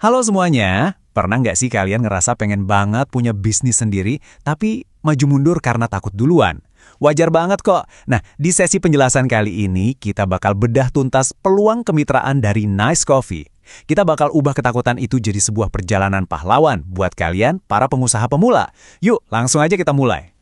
Halo semuanya, pernah nggak sih kalian ngerasa pengen banget punya bisnis sendiri, tapi maju mundur karena takut duluan? Wajar banget kok. Nah, di sesi penjelasan kali ini, kita bakal bedah tuntas peluang kemitraan dari Nice Coffee. Kita bakal ubah ketakutan itu jadi sebuah perjalanan pahlawan buat kalian, para pengusaha pemula. Yuk, langsung aja kita mulai.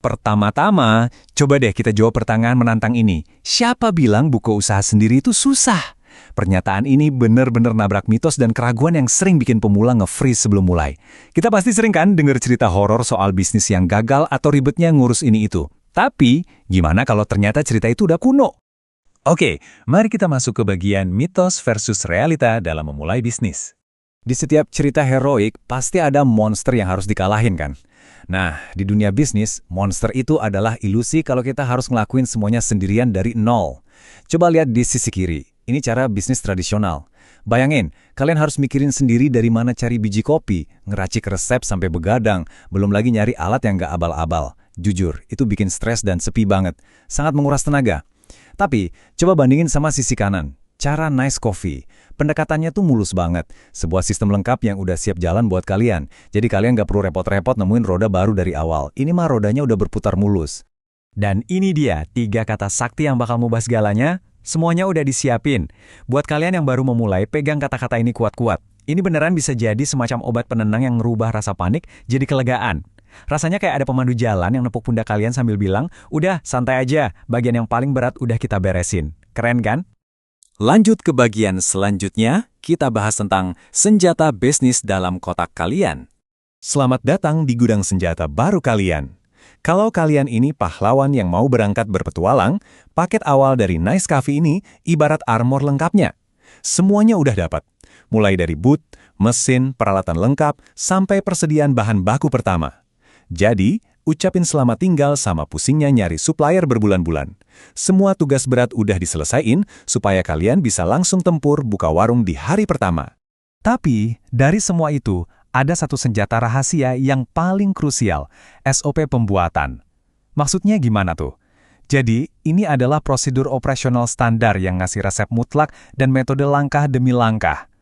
Pertama-tama, coba deh kita jawab pertanyaan menantang ini. Siapa bilang buka usaha sendiri itu susah? Pernyataan ini benar-benar nabrak mitos dan keraguan yang sering bikin pemula nge-freeze sebelum mulai. Kita pasti sering kan dengar cerita horor soal bisnis yang gagal atau ribetnya ngurus ini itu. Tapi, gimana kalau ternyata cerita itu udah kuno? Oke, mari kita masuk ke bagian mitos versus realita dalam memulai bisnis. Di setiap cerita heroik, pasti ada monster yang harus dikalahin kan? Nah, di dunia bisnis, monster itu adalah ilusi kalau kita harus ngelakuin semuanya sendirian dari nol. Coba lihat di sisi kiri. Ini cara bisnis tradisional. Bayangin, kalian harus mikirin sendiri dari mana cari biji kopi, ngeracik resep sampai begadang, belum lagi nyari alat yang nggak abal-abal. Jujur, itu bikin stres dan sepi banget. Sangat menguras tenaga. Tapi, coba bandingin sama sisi kanan. Cara Nice Coffee. Pendekatannya tuh mulus banget. Sebuah sistem lengkap yang udah siap jalan buat kalian. Jadi kalian nggak perlu repot-repot nemuin roda baru dari awal. Ini mah rodanya udah berputar mulus. Dan ini dia 3 kata sakti yang bakal mengubah segalanya. Semuanya udah disiapin. Buat kalian yang baru memulai, pegang kata-kata ini kuat-kuat. Ini beneran bisa jadi semacam obat penenang yang merubah rasa panik jadi kelegaan. Rasanya kayak ada pemandu jalan yang nepuk pundak kalian sambil bilang, udah santai aja, bagian yang paling berat udah kita beresin. Keren kan? Lanjut ke bagian selanjutnya, kita bahas tentang senjata bisnis dalam kotak kalian. Selamat datang di gudang senjata baru kalian. Kalau kalian ini pahlawan yang mau berangkat berpetualang, paket awal dari Nice Coffee ini ibarat armor lengkapnya. Semuanya udah dapat. Mulai dari boot, mesin, peralatan lengkap, sampai persediaan bahan baku pertama. Jadi, ucapin selamat tinggal sama pusingnya nyari supplier berbulan-bulan. Semua tugas berat udah diselesain supaya kalian bisa langsung tempur buka warung di hari pertama. Tapi, dari semua itu, ada satu senjata rahasia yang paling krusial, SOP pembuatan. Maksudnya gimana tuh? Jadi, ini adalah prosedur operasional standar yang ngasih resep mutlak dan metode langkah demi langkah.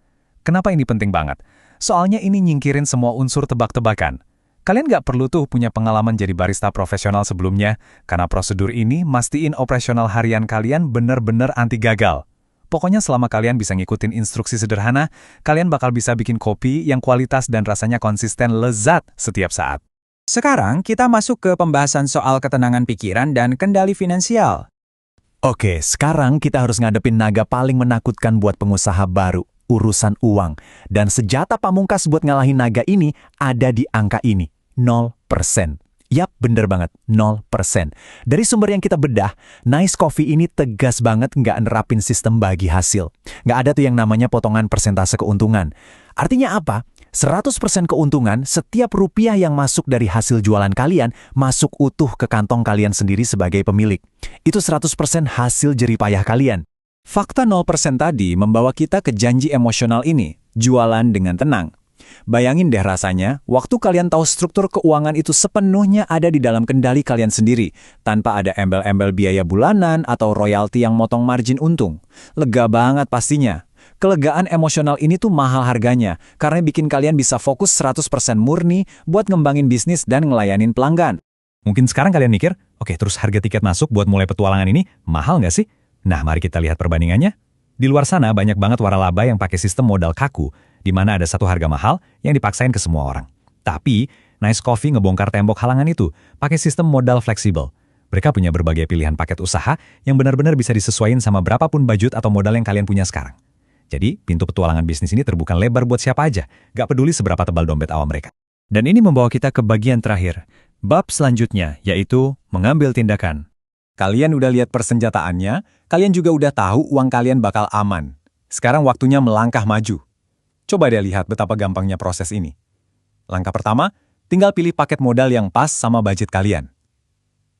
Kenapa ini penting banget? Soalnya ini nyingkirin semua unsur tebak-tebakan. Kalian nggak perlu tuh punya pengalaman jadi barista profesional sebelumnya, karena prosedur ini mastiin operasional harian kalian bener-bener anti gagal. Pokoknya selama kalian bisa ngikutin instruksi sederhana, kalian bakal bisa bikin kopi yang kualitas dan rasanya konsisten lezat setiap saat. Sekarang kita masuk ke pembahasan soal ketenangan pikiran dan kendali finansial. Oke, sekarang kita harus ngadepin naga paling menakutkan buat pengusaha baru, urusan uang. Dan senjata pamungkas buat ngalahin naga ini ada di angka ini, 0%. Yap, bener banget, 0%. Dari sumber yang kita bedah, Nice Coffee ini tegas banget nggak nerapin sistem bagi hasil. Nggak ada tuh yang namanya potongan persentase keuntungan. Artinya apa? 100% keuntungan setiap rupiah yang masuk dari hasil jualan kalian masuk utuh ke kantong kalian sendiri sebagai pemilik. Itu 100% hasil jeripayah kalian. Fakta 0% tadi membawa kita ke janji emosional ini, jualan dengan tenang. Bayangin deh rasanya, waktu kalian tahu struktur keuangan itu sepenuhnya ada di dalam kendali kalian sendiri, tanpa ada embel-embel biaya bulanan atau royalti yang motong margin untung. Lega banget pastinya. Kelegaan emosional ini tuh mahal harganya, karena bikin kalian bisa fokus 100% murni buat ngembangin bisnis dan ngelayanin pelanggan. Mungkin sekarang kalian mikir, oke terus harga tiket masuk buat mulai petualangan ini mahal nggak sih? Nah, mari kita lihat perbandingannya. Di luar sana banyak banget waralaba yang pakai sistem modal kaku, di mana ada satu harga mahal yang dipaksain ke semua orang. Tapi, Nice Coffee ngebongkar tembok halangan itu, pakai sistem modal fleksibel. Mereka punya berbagai pilihan paket usaha yang benar-benar bisa disesuaikan sama berapapun budget atau modal yang kalian punya sekarang. Jadi, pintu petualangan bisnis ini terbuka lebar buat siapa aja, gak peduli seberapa tebal dompet awal mereka. Dan ini membawa kita ke bagian terakhir, bab selanjutnya, yaitu mengambil tindakan. Kalian udah lihat persenjataannya, kalian juga udah tahu uang kalian bakal aman. Sekarang waktunya melangkah maju. Coba deh lihat betapa gampangnya proses ini. Langkah pertama, tinggal pilih paket modal yang pas sama budget kalian.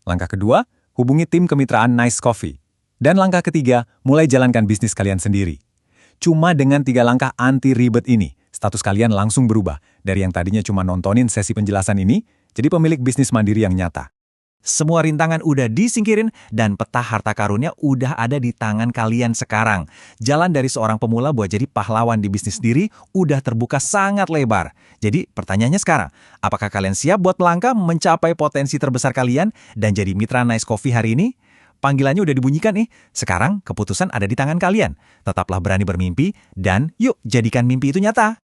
Langkah kedua, hubungi tim kemitraan Nice Coffee. Dan langkah ketiga, mulai jalankan bisnis kalian sendiri. Cuma dengan 3 langkah anti ribet ini, status kalian langsung berubah. Dari yang tadinya cuma nontonin sesi penjelasan ini, jadi pemilik bisnis mandiri yang nyata. Semua rintangan udah disingkirin dan peta harta karunnya udah ada di tangan kalian sekarang. Jalan dari seorang pemula buat jadi pahlawan di bisnis sendiri udah terbuka sangat lebar. Jadi pertanyaannya sekarang, apakah kalian siap buat melangkah mencapai potensi terbesar kalian dan jadi mitra Nice Coffee hari ini? Panggilannya udah dibunyikan nih. Sekarang keputusan ada di tangan kalian. Tetaplah berani bermimpi dan yuk jadikan mimpi itu nyata.